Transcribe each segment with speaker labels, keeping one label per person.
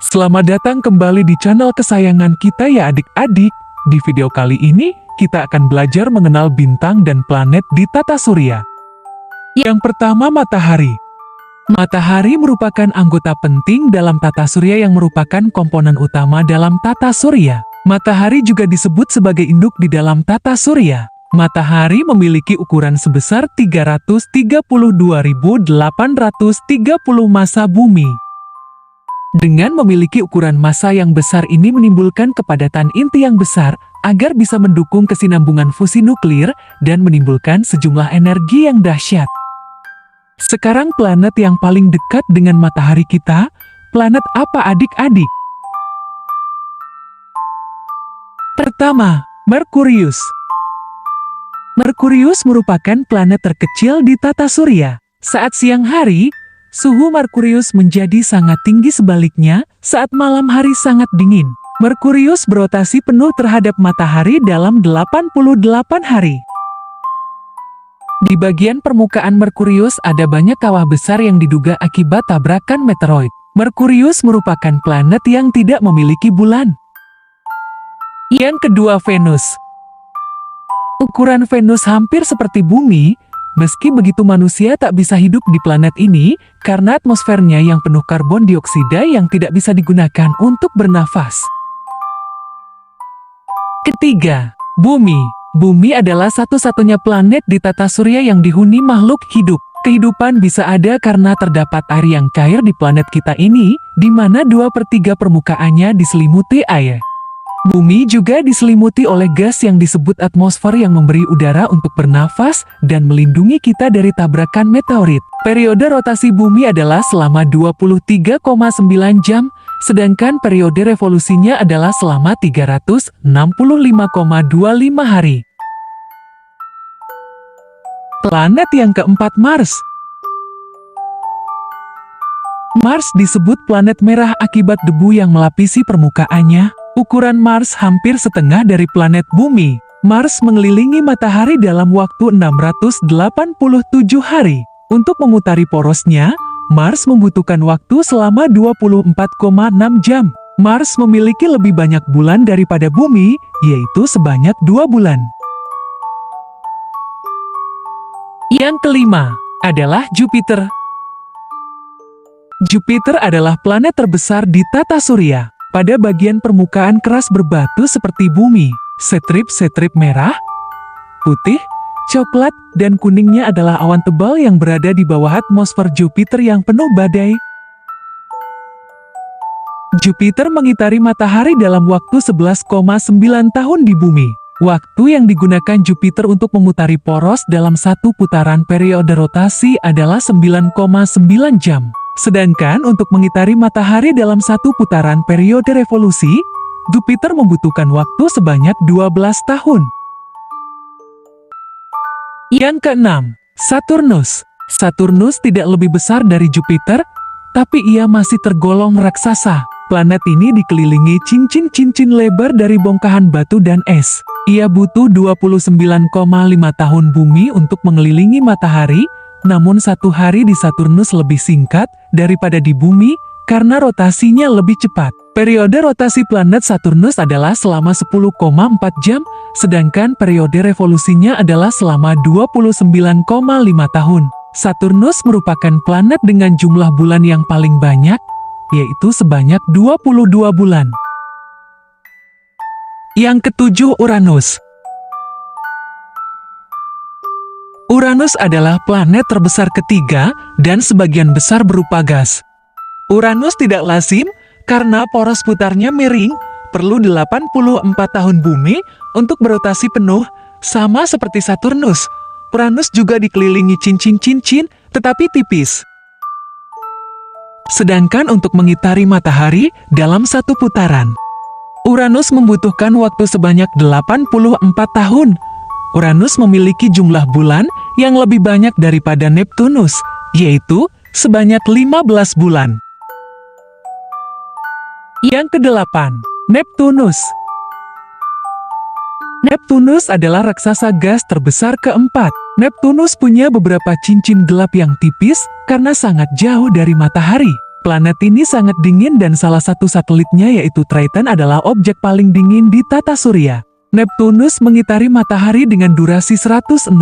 Speaker 1: Selamat datang kembali di channel kesayangan kita ya adik-adik. Di video kali ini, kita akan belajar mengenal bintang dan planet di tata surya. Yang pertama, matahari. Matahari merupakan anggota penting dalam tata surya yang merupakan komponen utama dalam tata surya. Matahari juga disebut sebagai induk di dalam tata surya. Matahari memiliki ukuran sebesar 332.830 massa bumi. Dengan memiliki ukuran massa yang besar ini menimbulkan kepadatan inti yang besar agar bisa mendukung kesinambungan fusi nuklir dan menimbulkan sejumlah energi yang dahsyat. Sekarang planet yang paling dekat dengan matahari kita, planet apa adik-adik? Pertama, Merkurius. Merkurius merupakan planet terkecil di tata surya. Saat siang hari, suhu Merkurius menjadi sangat tinggi, sebaliknya, saat malam hari sangat dingin. Merkurius berotasi penuh terhadap matahari dalam 88 hari. Di bagian permukaan Merkurius ada banyak kawah besar yang diduga akibat tabrakan meteoroid. Merkurius merupakan planet yang tidak memiliki bulan. Yang kedua, Venus. Ukuran Venus hampir seperti bumi. Meski begitu, manusia tak bisa hidup di planet ini karena atmosfernya yang penuh karbon dioksida yang tidak bisa digunakan untuk bernafas. Ketiga, Bumi. Bumi adalah satu-satunya planet di tata surya yang dihuni makhluk hidup. Kehidupan bisa ada karena terdapat air yang cair di planet kita ini, di mana 2/3 permukaannya diselimuti air. Bumi juga diselimuti oleh gas yang disebut atmosfer yang memberi udara untuk bernafas dan melindungi kita dari tabrakan meteorit. Periode rotasi bumi adalah selama 23,9 jam, sedangkan periode revolusinya adalah selama 365,25 hari. Planet yang keempat, Mars. Mars disebut planet merah akibat debu yang melapisi permukaannya. Ukuran Mars hampir setengah dari planet Bumi. Mars mengelilingi matahari dalam waktu 687 hari. Untuk memutari porosnya, Mars membutuhkan waktu selama 24,6 jam. Mars memiliki lebih banyak bulan daripada Bumi, yaitu sebanyak 2 bulan. Yang kelima adalah Jupiter. Jupiter adalah planet terbesar di tata surya. Pada bagian permukaan keras berbatu seperti bumi, setrip-setrip merah, putih, coklat, dan kuningnya adalah awan tebal yang berada di bawah atmosfer Jupiter yang penuh badai. Jupiter mengitari matahari dalam waktu 11,9 tahun di bumi. Waktu yang digunakan Jupiter untuk memutari poros dalam satu putaran periode rotasi adalah 9,9 jam. Sedangkan untuk mengitari matahari dalam satu putaran periode revolusi, Jupiter membutuhkan waktu sebanyak 12 tahun. Yang keenam, Saturnus. Saturnus tidak lebih besar dari Jupiter, tapi ia masih tergolong raksasa. Planet ini dikelilingi cincin-cincin lebar dari bongkahan batu dan es. Ia butuh 29,5 tahun bumi untuk mengelilingi matahari, namun satu hari di Saturnus lebih singkat daripada di bumi karena rotasinya lebih cepat. Periode rotasi planet Saturnus adalah selama 10,4 jam, sedangkan periode revolusinya adalah selama 29,5 tahun. Saturnus merupakan planet dengan jumlah bulan yang paling banyak, yaitu sebanyak 22 bulan. Yang ketujuh, Uranus. Uranus adalah planet terbesar ketiga dan sebagian besar berupa gas. Uranus tidak lazim karena poros putarnya miring, perlu 84 tahun bumi untuk berotasi penuh, sama seperti Saturnus. Uranus juga dikelilingi cincin-cincin, tetapi tipis. Sedangkan untuk mengitari matahari dalam satu putaran, Uranus membutuhkan waktu sebanyak 84 tahun. Uranus memiliki jumlah bulan yang lebih banyak daripada Neptunus, yaitu sebanyak 15 bulan. Yang kedelapan, Neptunus. Neptunus adalah raksasa gas terbesar keempat. Neptunus punya beberapa cincin gelap yang tipis karena sangat jauh dari matahari. Planet ini sangat dingin dan salah satu satelitnya yaitu Triton adalah objek paling dingin di tata surya. Neptunus mengitari matahari dengan durasi 165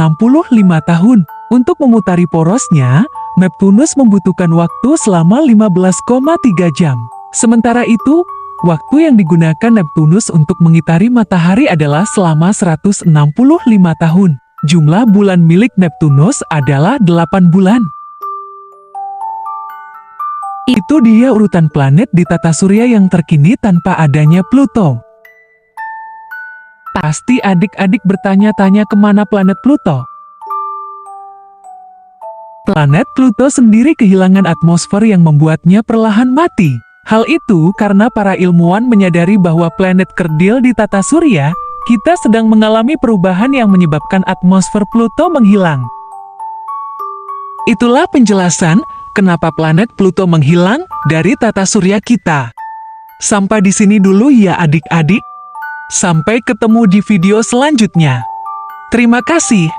Speaker 1: tahun. Untuk memutari porosnya, Neptunus membutuhkan waktu selama 15,3 jam. Sementara itu, waktu yang digunakan Neptunus untuk mengitari matahari adalah selama 165 tahun. Jumlah bulan milik Neptunus adalah 8 bulan. Itu dia urutan planet di tata surya yang terkini tanpa adanya Pluto. Pasti adik-adik bertanya-tanya kemana planet Pluto. Planet Pluto sendiri kehilangan atmosfer yang membuatnya perlahan mati. Hal itu karena para ilmuwan menyadari bahwa planet kerdil di tata surya, kita sedang mengalami perubahan yang menyebabkan atmosfer Pluto menghilang. Itulah penjelasan kenapa planet Pluto menghilang dari tata surya kita. Sampai di sini dulu ya adik-adik. Sampai ketemu di video selanjutnya. Terima kasih.